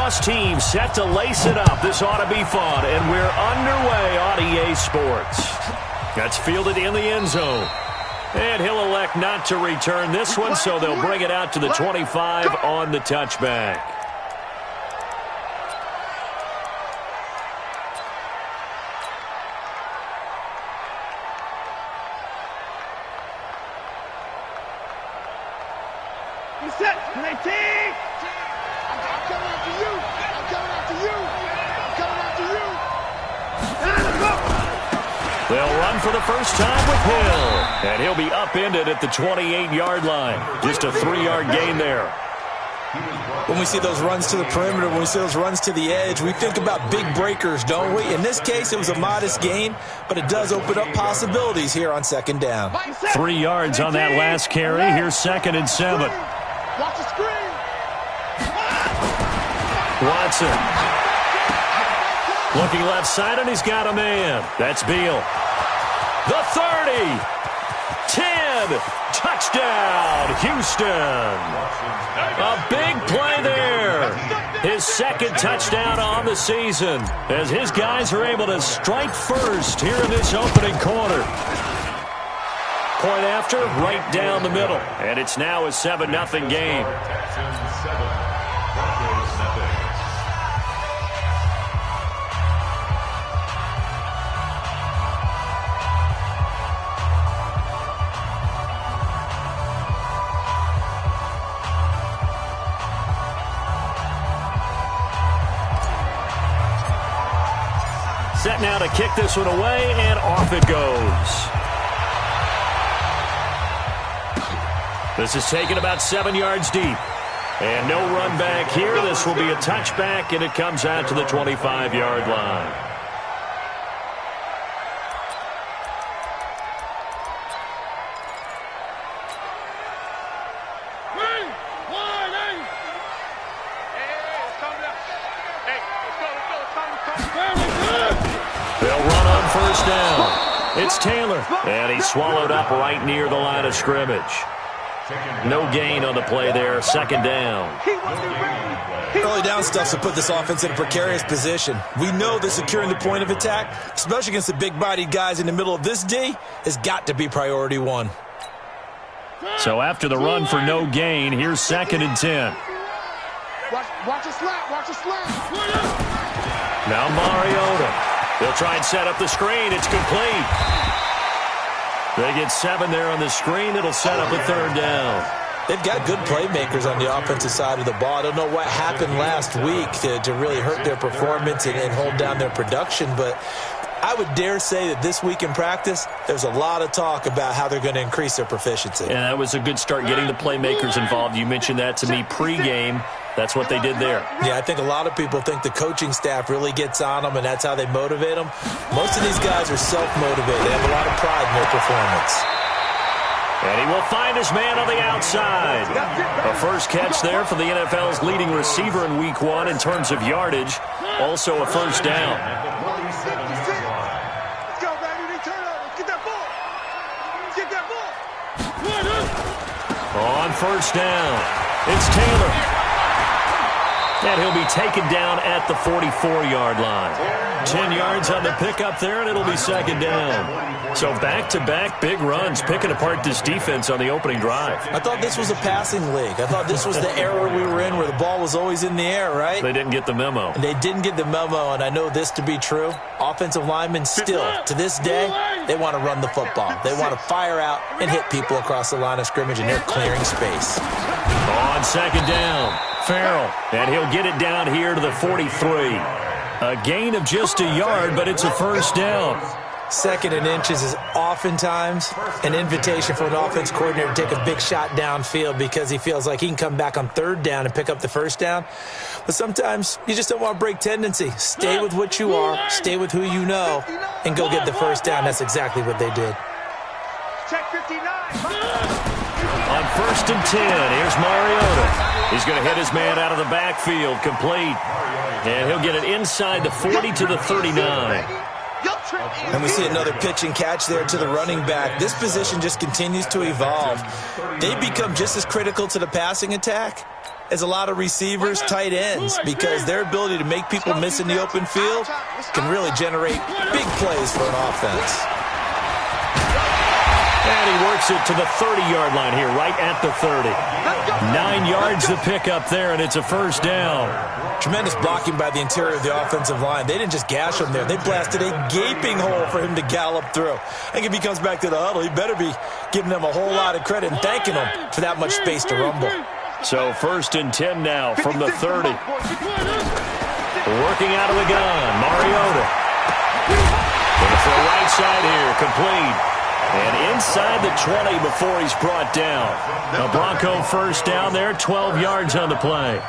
lacrosse team set to lace it up. This ought to be fun, and we're underway on EA Sports. That's fielded in the end zone. And he'll elect not to return this one, so they'll bring it out to the 25 on the touchback. Set, 19! I'm coming after you! I'm coming after you! I'm coming after you! They'll run for the first time with Hill. And he'll be upended at the 28-yard line. Just a 3-yard gain there. When we see those runs to the perimeter, when we see those runs to the edge, we think about big breakers, don't we? In this case, it was a modest gain, but it does open up possibilities here on second down. 3 yards on that last carry. Here's 2nd and 7. Watch the screen! Watson. Looking left side, and he's got a man. That's Beal. The 30. 10. Touchdown, Houston. A big play there. His 2nd touchdown on the season as his guys are able to strike first here in this opening quarter. Point after, right down the middle. And it's now a 7-0 game. Set now to kick this one away, and off it goes. This is taken about 7 yards deep. And no run back here. This will be a touchback, and it comes out to the 25-yard line. They'll run on first down. It's Taylor, and he's swallowed up right near the line of scrimmage. No gain on the play there. 2nd down. Early down stuff to put this offense in a precarious position. We know that securing the point of attack, especially against the big-bodied guys in the middle of this D, has got to be priority 1. So after the run for no gain, here's 2nd and 10. Watch a slant. Watch a slant. Now Mariota. They'll try and set up the screen. It's complete. They get 7 there on the screen. It'll set up a 3rd down. They've got good playmakers on the offensive side of the ball. I don't know what happened last week to really hurt their performance and hold down their production, but I would dare say that this week in practice, there's a lot of talk about how they're going to increase their proficiency. And that was a good start getting the playmakers involved. You mentioned that to me pregame. That's what they did there. Yeah, I think a lot of people think the coaching staff really gets on them, and that's how they motivate them. Most of these guys are self-motivated. They have a lot of pride in their performance. And he will find his man on the outside. A first catch there for the NFL's leading receiver in Week 1 in terms of yardage. Also a first down. Let's go, baby. Turnover. Get that ball. Get that ball. On first down, it's Taylor. And he'll be taken down at the 44-yard line. 10 yards on the pickup there, and it'll be 2nd down. So back-to-back big runs, picking apart this defense on the opening drive. I thought this was a passing league. I thought this was the era we were in where the ball was always in the air, right? They didn't get the memo. And they didn't get the memo, and I know this to be true. Offensive linemen still, to this day, they want to run the football. They want to fire out and hit people across the line of scrimmage, and they're clearing space. On 2nd down, Farrell, and he'll get it down here to the 43. A gain of just a yard, but it's a first down. 2nd and inches is oftentimes an invitation for an offense coordinator to take a big shot downfield because he feels like he can come back on 3rd down and pick up the first down. But sometimes you just don't want to break tendency. Stay with what you are, stay with who you know, and go get the first down. That's exactly what they did. Check 59. On 1st and 10, here's Mariota. He's going to hit his man out of the backfield, complete. And he'll get it inside the 40 to the 39. And we see another pitch and catch there to the running back. This position just continues to evolve. They become just as critical to the passing attack is a lot of receivers, tight ends, because their ability to make people miss in the open field can really generate big plays for an offense. And he works it to the 30-yard line here, right at the 30. 9 yards to pick up there, and it's a first down. Tremendous blocking by the interior of the offensive line. They didn't just gash him there. They blasted a gaping hole for him to gallop through. I think if he comes back to the huddle, he better be giving them a whole lot of credit and thanking them for that much space to rumble. So 1st and 10 now from the 30. Working out of the gun, Mariota. Going for the right side here, complete. And inside the 20 before he's brought down. A Bronco first down there, 12 yards on the play.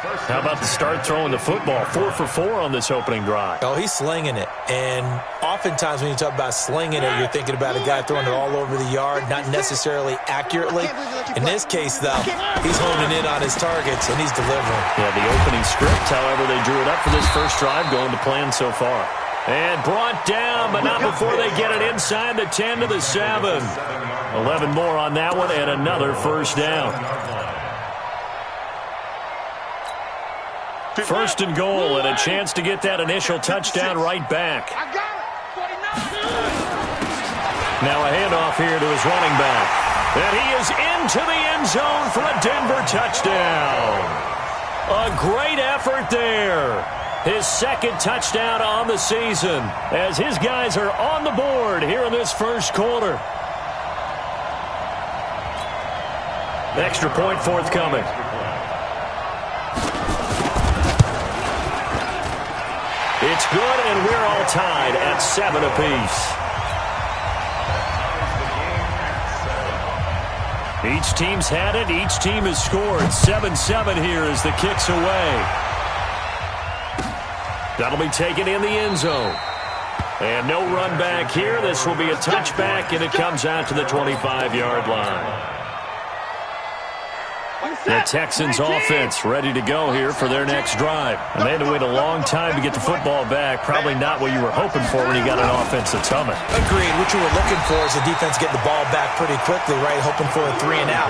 How about the start throwing the football? 4 for 4 on this opening drive. Oh, he's slinging it. And oftentimes when you talk about slinging it, you're thinking about a guy throwing it all over the yard, not necessarily accurately. In this case, though, he's honing in on his targets, and he's delivering. Yeah, the opening script, however, they drew it up for this first drive, going to plan so far. And brought down, but not before they get it inside the 10 to the 7. 11 more on that one, and another first down. 1st and goal, and a chance to get that initial touchdown right back. Now a handoff here to his running back. And he is into the end zone for a Denver touchdown. A great effort there. His 2nd touchdown on the season as his guys are on the board here in this first quarter. Extra point forthcoming. It's good, and we're all tied at 7 apiece. Each team's had it. Each team has scored. 7-7 here as the kick's away. That'll be taken in the end zone. And no run back here. This will be a touchback, and it comes out to the 25-yard line. The Texans offense ready to go here for their next drive. And they had to wait a long time to get the football back. Probably not what you were hoping for when you got an offense that's humming. Agreed. What you were looking for is the defense getting the ball back pretty quickly, right? Hoping for a 3 and out.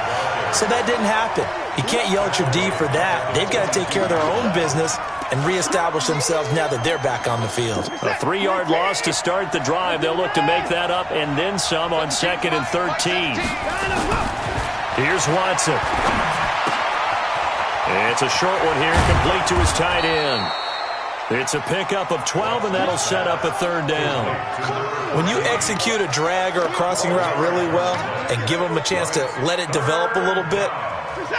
So that didn't happen. You can't yell at your D for that. They've got to take care of their own business and reestablish themselves now that they're back on the field. A 3-yard loss to start the drive. They'll look to make that up and then some on 2nd and 13. Here's Watson. It's a short one here, complete to his tight end. It's a pickup of 12, and that'll set up a 3rd down. When you execute a drag or a crossing route really well and give them a chance to let it develop a little bit,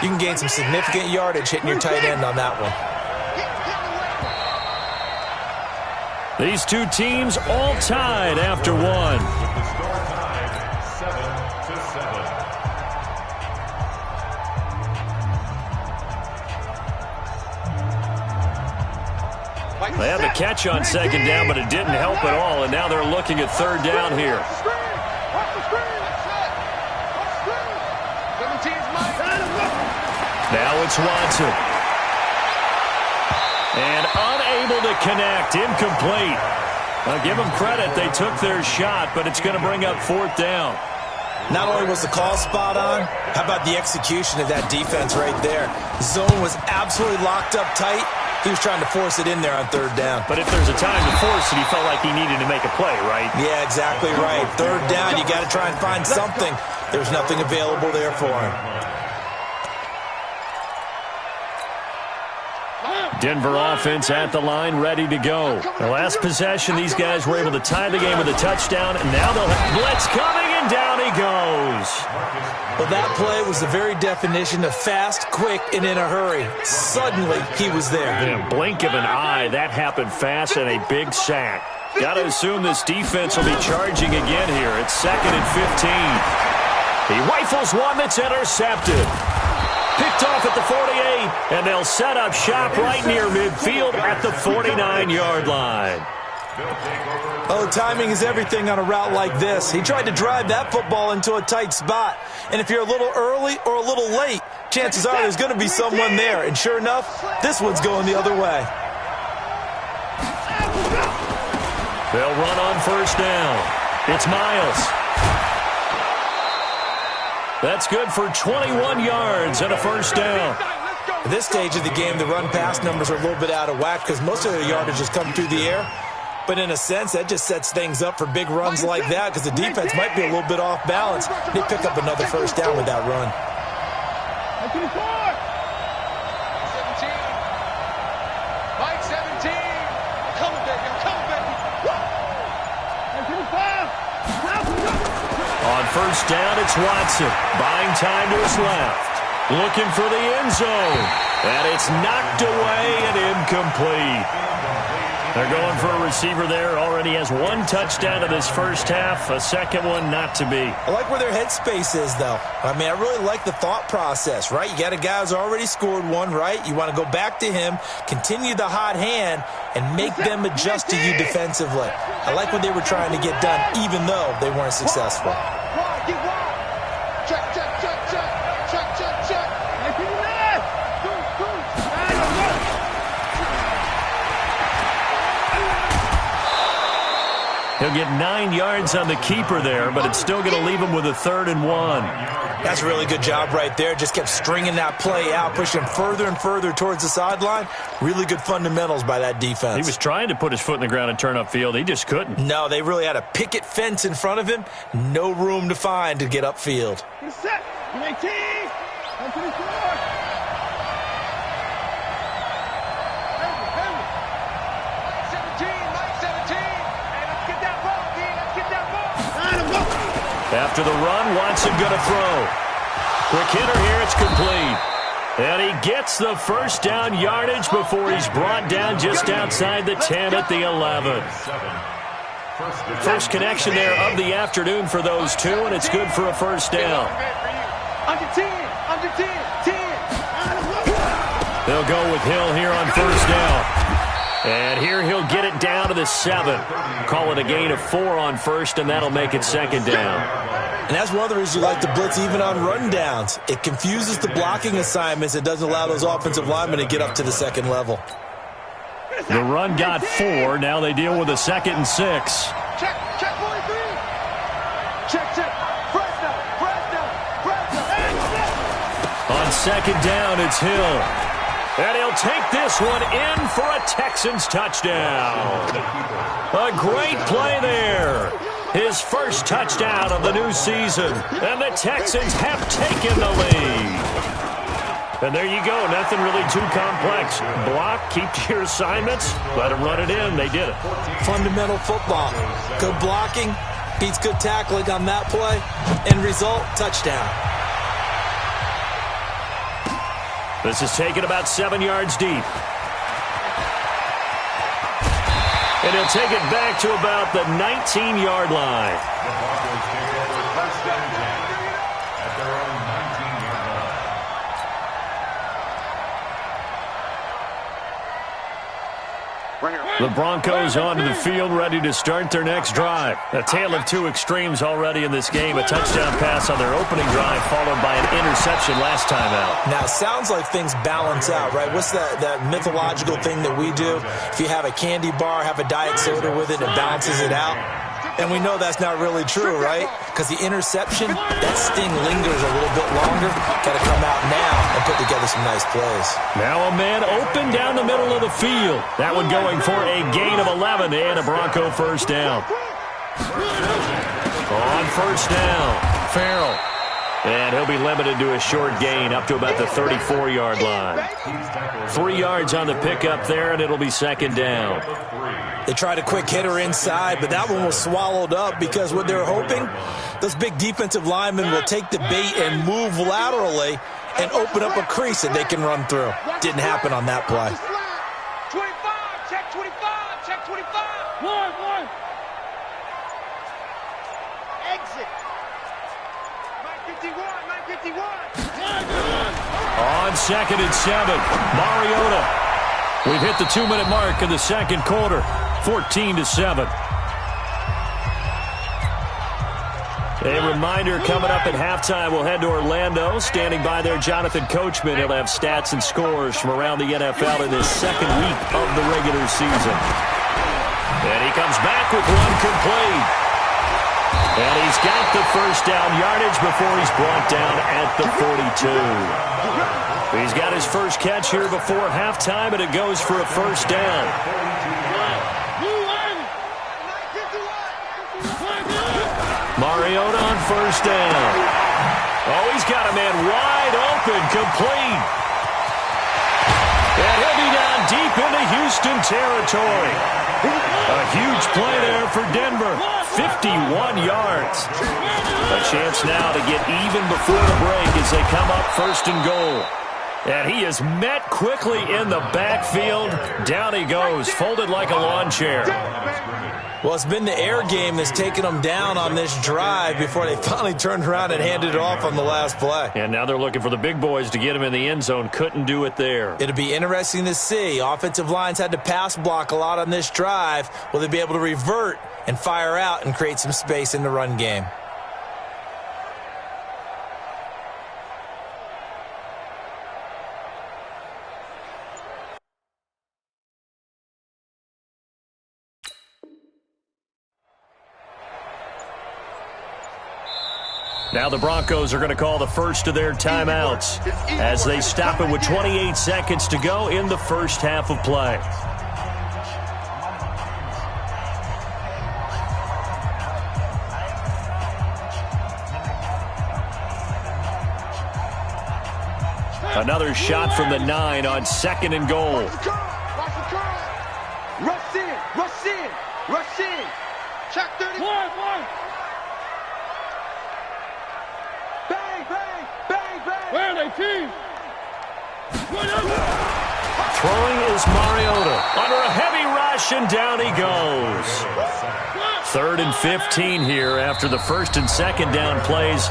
you can gain some significant yardage hitting your tight end on that one. These two teams all tied after one. They had the catch on 2nd down, but it didn't help at all, and now they're looking at 3rd down here. Now it's Watson. And unable to connect, incomplete. I'll give them credit, they took their shot, but it's going to bring up 4th down. Not only was the call spot on, how about the execution of that defense right there? Zone was absolutely locked up tight. He was trying to force it in there on 3rd down. But if there's a time to force it, he felt like he needed to make a play, right? Yeah, exactly right. 3rd down, you got to try and find something. There's nothing available there for him. Denver offense at the line, ready to go. The last possession, these guys were able to tie the game with a touchdown, and now they'll have blitz coming, and down he goes. Well, that play was the very definition of fast, quick, and in a hurry. Suddenly, he was there. In a blink of an eye, that happened fast, and a big sack. Got to assume this defense will be charging again here. It's 2nd and 15. He rifles one that's intercepted. Picked off at the 48, and they'll set up shop right near midfield at the 49-yard line. Oh, timing is everything on a route like this. He tried to drive that football into a tight spot. And if you're a little early or a little late, chances are there's going to be someone there. And sure enough, this one's going the other way. They'll run on 1st down. It's Miles. That's good for 21 yards and a 1st down. At this stage of the game, the run-pass numbers are a little bit out of whack because most of their yardage has come through the air. But in a sense, that just sets things up for big runs like that because the defense might be a little bit off balance. They pick up another first down with that run. 17. Mike 17. I'm coming, baby. I'm coming, baby. On first down, it's Watson. Buying time to his left. Looking for the end zone. And it's knocked away and incomplete. They're going for a receiver there. Already has one touchdown in this first half. A second one not to be. I like where their headspace is, though. I mean, I really like the thought process, right? You got a guy who's already scored one, right? You want to go back to him, continue the hot hand, and make them adjust to you defensively. I like what they were trying to get done, even though they weren't successful. Check, check, check, check. Check, check, check. He'll get 9 yards on the keeper there, but it's still going to leave him with a 3rd and 1. That's a really good job right there. Just kept stringing that play out, pushing him further and further towards the sideline. Really good fundamentals by that defense. He was trying to put his foot in the ground and turn upfield. He just couldn't. No, they really had a picket fence in front of him. No room to find to get upfield. Set. 19. 24. After the run, Watson going to throw. Quick hitter here, it's complete. And he gets the first down yardage before he's brought down just outside the 10 at the 11. First connection there of the afternoon for those two, and it's good for a first down. Under 10, under 10, 10. They'll go with Hill here on first down. And here he'll get it down to the 7. Call it a gain of 4 on first, and that'll make it second down. And that's one of the reasons you like to blitz even on run downs. It confuses the blocking assignments. It doesn't allow those offensive linemen to get up to the second level. The run got 4. Now they deal with a 2nd and 6. Check, check, 43. Check, check. Press down, press down, press down. On second down, it's Hill. And he'll take this one in for a Texans touchdown. A great play there. His first touchdown of the new season. And the Texans have taken the lead. And there you go. Nothing really too complex. Block, keep to your assignments, let them run it in. They did it. Fundamental football. Good blocking beats good tackling on that play. End result, touchdown. This is taken about 7 yards deep. And he'll take it back to about the 19-yard line. The Broncos onto the field, ready to start their next drive. A tale of two extremes already in this game. A touchdown pass on their opening drive, followed by an interception last time out. Now, it sounds like things balance out, right? What's that mythological thing that we do? If you have a candy bar, have a diet soda with it, it balances it out. And we know that's not really true, right? Because the interception, that sting lingers a little bit longer. Got to come out now and put together some nice plays. Now a man open down the middle of the field. That one going for a gain of 11 and a Bronco first down. On first down, Farrell. And he'll be limited to a short gain up to about the 34-yard line. 3 yards on the pickup there, and it'll be second down. They tried a quick hitter inside, but that one was swallowed up because what they're hoping, those big defensive linemen will take the bait and move laterally and open up a crease that they can run through. Didn't happen on that play. 25, check 25, check 25. One. Exit. 951. On second and 7, Mariota. We've hit the 2-minute mark in the second quarter, 14-7. A reminder coming up at halftime, we'll head to Orlando. Standing by there, Jonathan Coachman. He'll have stats and scores from around the NFL in this second week of the regular season. And he comes back with one complete. And he's got the first down yardage before he's brought down at the 42. He's got his first catch here before halftime, and it goes for a first down. Mariota on first down. Oh, he's got a man wide open, complete. And he'll be down deep into Houston territory. A huge play there for Denver. 51 yards. A chance now to get even before the break as they come up first and goal. And he is met quickly in the backfield. Down he goes, folded like a lawn chair. Well, it's been the air game that's taken them down on this drive before they finally turned around and handed it off on the last play. And now they're looking for the big boys to get him in the end zone. Couldn't do it there. It'll be interesting to see. Offensive lines had to pass block a lot on this drive. Will they be able to revert and fire out and create some space in the run game? Now the Broncos are going to call the first of their timeouts as they stop it with 28 seconds to go in the first half of play. Another shot from the 9 on second and goal. Rush in, rush in, rush in. Check 30. Bang, bang, bang, bang. Where are they, team? Throwing is Mariota. Under a heavy rush, and down he goes. 3rd and 15 here after the first and second down plays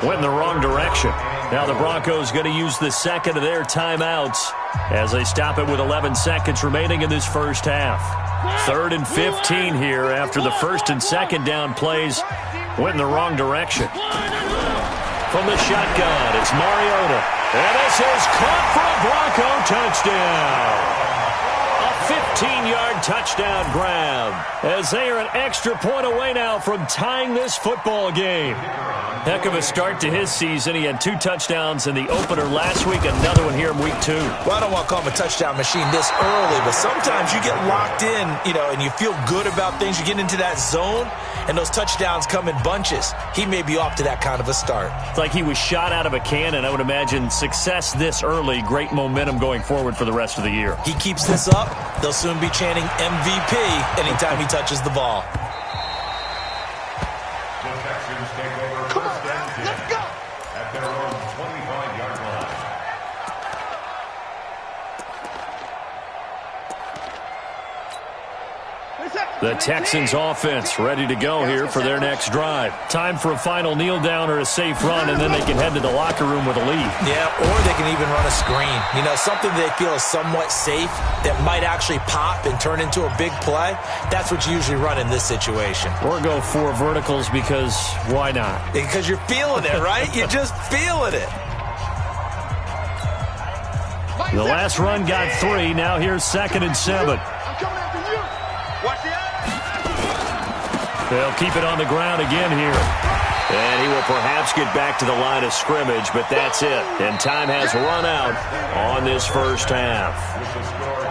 went in the wrong direction. Now the Broncos going to use the second of their timeouts as they stop it with 11 seconds remaining in this first half. 3rd and 15 here after the first and second down plays went in the wrong direction. From the shotgun, it's Mariota. And this is caught for a Bronco touchdown. A 15-yard touchdown grab as they are an extra point away now from tying this football game. Heck of a start to his season. He had 2 touchdowns in the opener last week, another one here in week 2. Well, I don't want to call him a touchdown machine this early, but sometimes you get locked in, and you feel good about things. You get into that zone, and those touchdowns come in bunches. He may be off to that kind of a start. It's like he was shot out of a cannon. I would imagine success this early, great momentum going forward for the rest of the year. He keeps this up, they'll soon be chanting MVP anytime he touches the ball. The Texans offense ready to go here for their next drive. Time for a final kneel down or a safe run, and then they can head to the locker room with a lead. Yeah, or they can even run a screen. Something they feel is somewhat safe that might actually pop and turn into a big play. That's what you usually run in this situation. Or go 4 verticals because why not? Because you're feeling it, right? You're just feeling it. The last run got 3. Now here's 2nd and 7. I'm coming after you. Watch the eye. They'll keep it on the ground again here. And he will perhaps get back to the line of scrimmage, but that's it. And time has run out on this first half.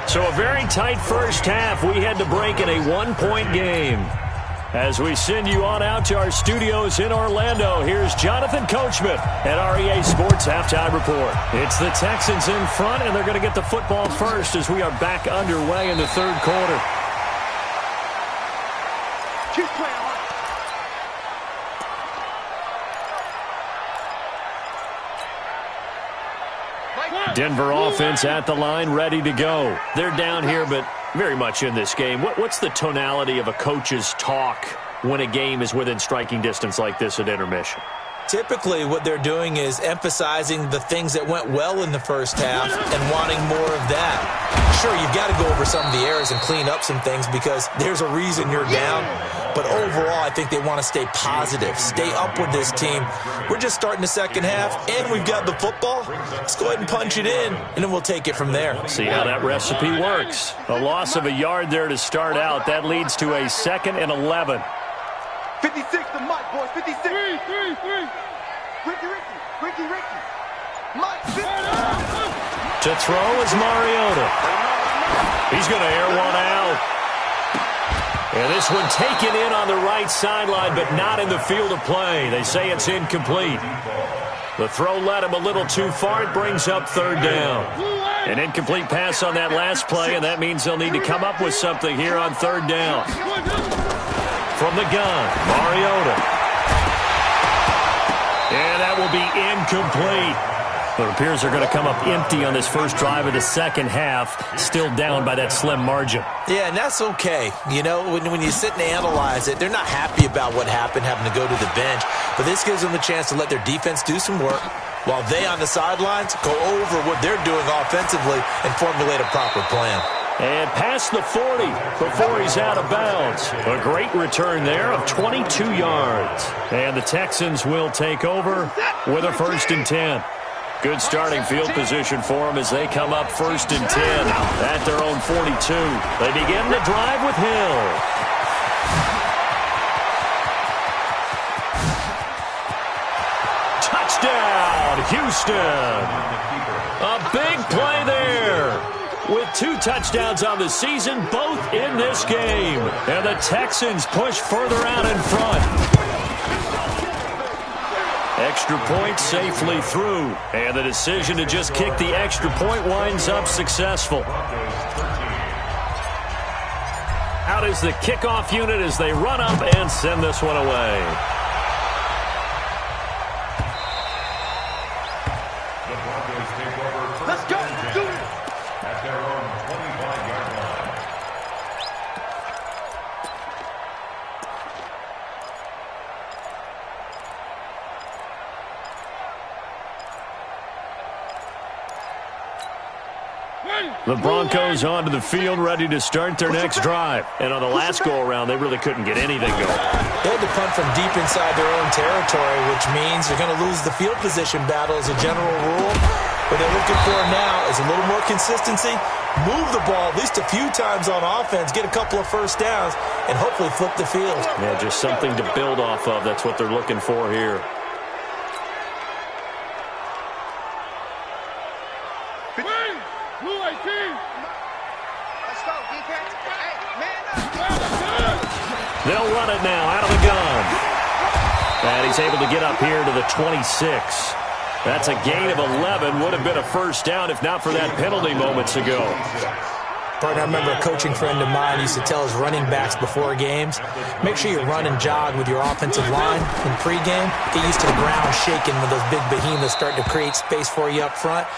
So a very tight first half. We had to break in a 1-point game. As we send you on out to our studios in Orlando, here's Jonathan Coachman at REA Sports Halftime Report. It's the Texans in front, and they're going to get the football first as we are back underway in the 3rd quarter. Keep playing hard. Denver offense at the line, ready to go. They're down here, but very much in this game. What's the tonality of a coach's talk when a game is within striking distance like this at intermission? Typically, what they're doing is emphasizing the things that went well in the first half and wanting more of that. Sure, you've got to go over some of the errors and clean up some things because there's a reason you're down. But overall, I think they want to stay positive, stay up with this team. We're just starting the second half, and we've got the football. Let's go ahead and punch it in, and then we'll take it from there. See how that recipe works. A loss of a yard there to start out. That leads to a 2nd and 11. 56 to Mike, boys. 56. Three. Ricky. Mike, 50. To throw is Mariota. He's going to air one out. And this one taken in on the right sideline, but not in the field of play. They say it's incomplete. The throw led him a little too far. It brings up third down. An incomplete pass on that last play, and that means they'll need to come up with something here on third down. From the gun, Mariota. And that will be incomplete. It appears they're going to come up empty on this first drive of the second half, still down by that slim margin. Yeah, and that's okay. You know, when you sit and analyze it, they're not happy about what happened, having to go to the bench. But this gives them a chance to let their defense do some work while they on the sidelines go over what they're doing offensively and formulate a proper plan. And past the 40 before he's out of bounds. A great return there of 22 yards. And the Texans will take over with a 1st and 10. Good starting field position for them as they come up 1st and 10 at their own 42. They begin the drive with Hill. Touchdown, Houston. A big play there. With 2 touchdowns on the season, both in this game. And the Texans push further out in front. Extra point safely through. And the decision to just kick the extra point winds up successful. Out is the kickoff unit as they run up and send this one away. Let's go. Do it. At their own 25-yard line. The Broncos onto the field, ready to start their next drive. And on the last go-around, they really couldn't get anything going. They had to punt from deep inside their own territory, which means they're going to lose the field position battle as a general rule. What they're looking for now is a little more consistency, move the ball at least a few times on offense, get a couple of first downs, and hopefully flip the field. Yeah, just something to build off of. That's what they're looking for here. They'll run it now out of the gun. And he's able to get up here to the 26. That's a gain of 11. Would have been a first down if not for that penalty moments ago. Partner, I remember a coaching friend of mine used to tell his running backs before games, make sure you run and jog with your offensive line in pregame. Get used to the ground shaking when those big behemoths start to create space for you up front.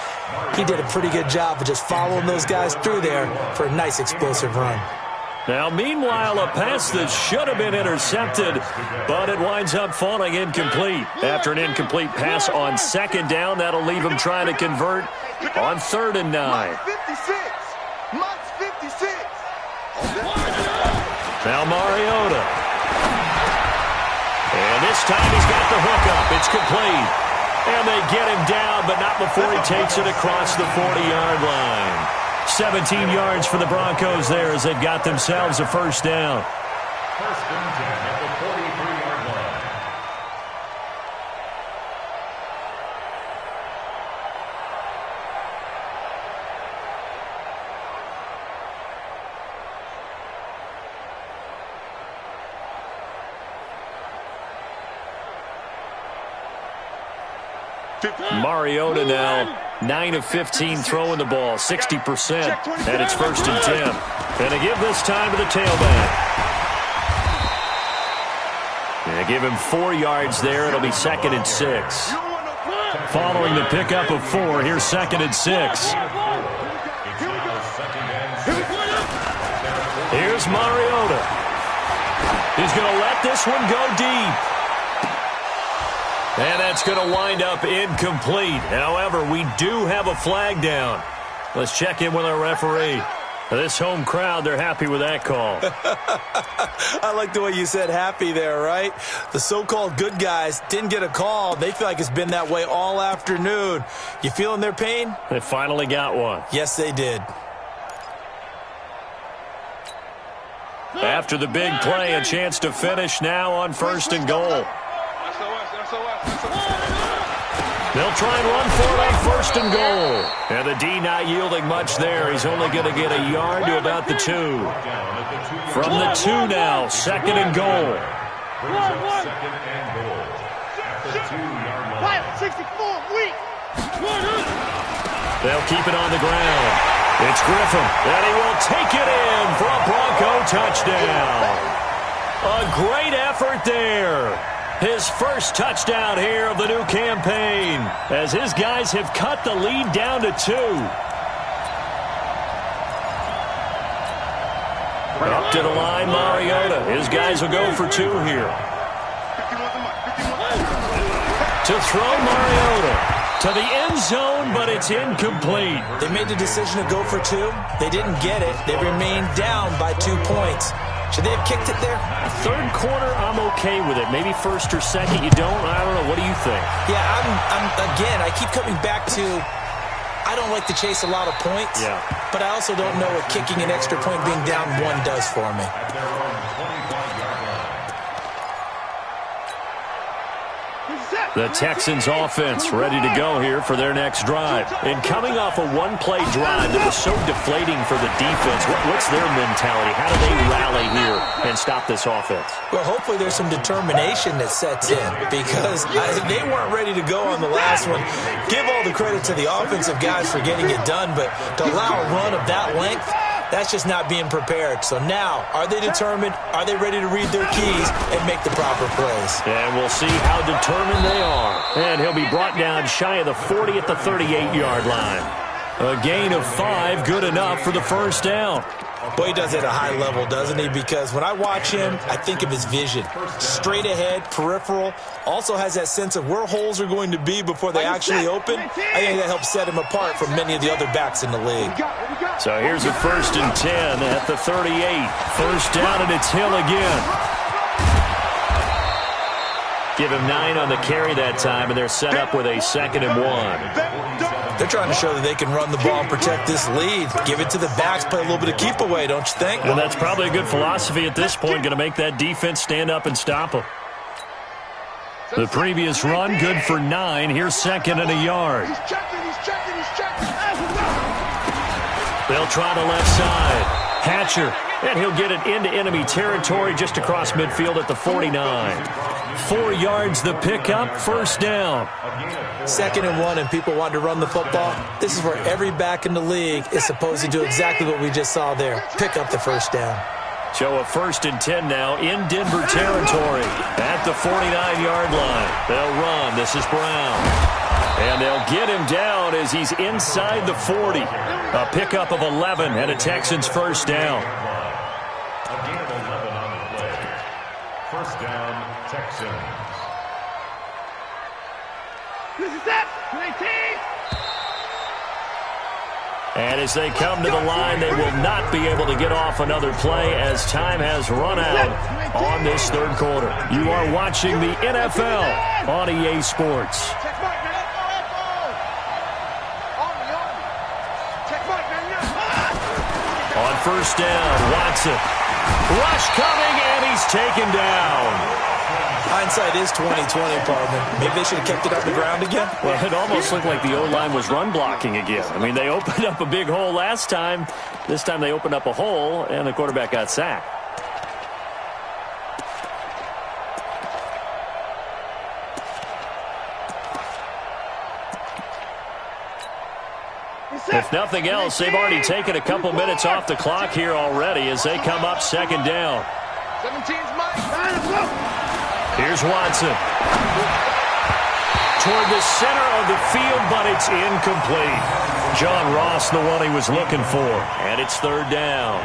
He did a pretty good job of just following those guys through there for a nice explosive run. Now, meanwhile, a pass that should have been intercepted, but it winds up falling incomplete. After an incomplete pass on second down, that'll leave him trying to convert on 3rd and 9. Mike's 56. Mike's 56. Now Mariota. And this time he's got the hook up. It's complete. And they get him down, but not before he takes it across the 40-yard line. 17 yards for the Broncos there as they've got themselves a first down. 1st and 10 at the 43-yard line. Mariota now 9 of 15 throwing the ball, 60%, and it's 1st and 10. And they give this time to the tailback. And they give him 4 yards there. It'll be 2nd and 6. Following the pickup of 4, here's 2nd and 6. Here's Mariota. He's going to let this one go deep. And that's going to wind up incomplete. However, we do have a flag down. Let's check in with our referee. This home crowd, they're happy with that call. I like the way you said happy there, right? The so-called good guys didn't get a call. They feel like it's been that way all afternoon. You feeling their pain? They finally got one. Yes, they did. After the big play, a chance to finish now on 1st and goal. They'll try and run for it on 1st and goal. And the D not yielding much there. He's only going to get a yard to about the 2. From the 2 now, 2nd and goal. 64, weak. They'll keep it on the ground. It's Griffin, and he will take it in for a Bronco touchdown. A great effort there. His first touchdown here of the new campaign, as his guys have cut the lead down to 2. Up to the line, Mariota. His guys will go for 2 here. To throw Mariota to the end zone, but it's incomplete. They made the decision to go for 2. They didn't get it. They remained down by 2 points. Should they have kicked it there? 3rd quarter, I'm okay with it. Maybe 1st or 2nd, you don't. I don't know. What do you think? Yeah, again, I keep coming back to, I don't like to chase a lot of points. Yeah. But I also don't know what kicking an extra point being down 1 does for me. The Texans offense ready to go here for their next drive. And coming off a 1-play drive that was so deflating for the defense, what's their mentality? How do they rally here and stop this offense? Well, hopefully there's some determination that sets in, because they weren't ready to go on the last one. Give all the credit to the offensive guys for getting it done, but to allow a run of that length, that's just not being prepared. So now, are they determined? Are they ready to read their keys and make the proper plays? And we'll see how determined they are. And he'll be brought down shy of the 40 at the 38-yard line. A gain of 5, good enough for the 1st down. Boy, he does it at a high level, doesn't he? Because when I watch him, I think of his vision. Straight ahead, peripheral. Also has that sense of where holes are going to be before they actually open. I think that helps set him apart from many of the other backs in the league. So here's a 1st and 10 at the 38. 1st down, and it's Hill again. Give him 9 on the carry that time, and they're set up with a 2nd and 1. They're trying to show that they can run the ball and protect this lead. Give it to the backs, play a little bit of keep away, don't you think? And that's probably a good philosophy at this point, going to make that defense stand up and stop them. The previous run, good for 9. Here's 2nd and a yard. He's checking. They'll try the left side. Hatcher, and he'll get it into enemy territory just across midfield at the 49. 4 yards the pickup, 1st down. 2nd and 1, and people want to run the football. This is where every back in the league is supposed to do exactly what we just saw there. Pick up the 1st down. So a 1st and 10 now in Denver territory at the 49-yard line. They'll run. This is Brown. And they'll get him down as he's inside the 40. A pickup of 11 and a Texans 1st down. A gain of 11 on the play. 1st down, Texans. This is it. 19. And as they come to the line, they will not be able to get off another play as time has run out on this 3rd quarter. You are watching the NFL on EA Sports. On 1st down, Watson. Rush coming, and he's taken down. Hindsight is 20/20, partner. Maybe they should have kept it on the ground again. Well, it almost looked like the O-line was run blocking again. I mean, they opened up a big hole last time. This time they opened up a hole, and the quarterback got sacked. If nothing else, they've already taken a couple minutes off the clock here already as they come up 2nd down. 17's mine. Here's Watson. Toward the center of the field, but it's incomplete. John Ross, the one he was looking for. And it's 3rd down.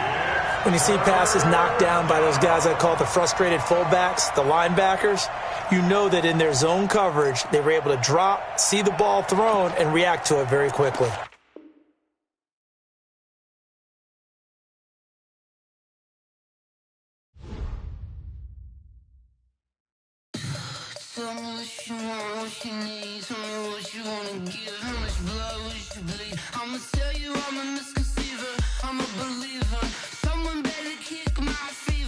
When you see passes knocked down by those guys I call the frustrated fullbacks, the linebackers, you know that in their zone coverage, they were able to drop, see the ball thrown, and react to it very quickly. Tell me what you want, what you need. Tell me what you wanna give. How much blood would you bleed? I'ma tell you I'm a misconceiver. I'm a believer. Someone better kick my feet.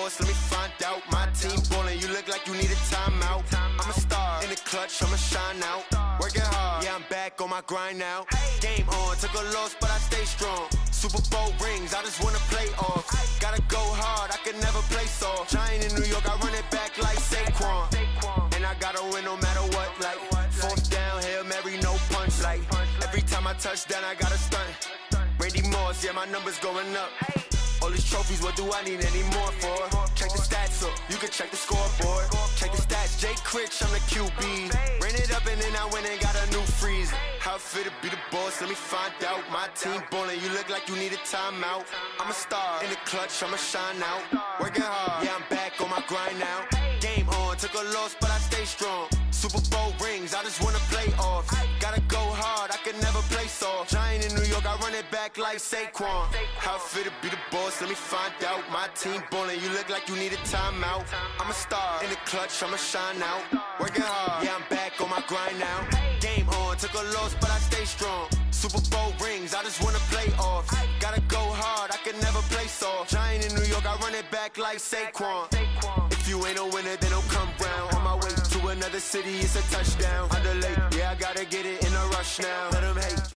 boss, let me find out. My team ballin', you look like you need a timeout. I'm a star in the clutch, I'ma shine out. Working hard, yeah, I'm back on my grind now. Game on, took a loss, but I stay strong. Super Bowl rings, I just wanna play off. Gotta go hard, I can never play soft. Giant in New York, I run it back like Saquon. And I gotta win no matter what, like fourth down, Hail Mary, no punch. Like every time I touch down, I gotta stunt. Randy Moss, yeah, my numbers going up. All these trophies, what do I need any more for? Check the stats up, you can check the scoreboard. Check the stats, Jay Critch, I'm the QB. Ran it up and then I went and got a new freeze. How it feel to be the boss, let me find out. My team ballin', you look like you need a timeout. I'm a star in the clutch, I'ma shine out. Working hard, yeah, I'm back on my grind now. Game on, took a loss, but I stay strong. Super Bowl rings, I just wanna play off. Gotta go hard, I can never play soft. Giant in New York, I run it back like Saquon. How it feel to be the boss, let me find out. My team ballin', you look like you need a timeout. I'm a star in the clutch, I'ma shine out. Working hard, yeah, I'm back on my grind now. Game on, took a loss, but I stay strong. Super Bowl rings, I just wanna play off. Gotta go hard, I can never play soft. Giant in New York, I run it back like Saquon. If you ain't a winner, then don't come round. On my way to another city, it's a touchdown. Underlay, yeah, I gotta get it in a rush now. Let them hate.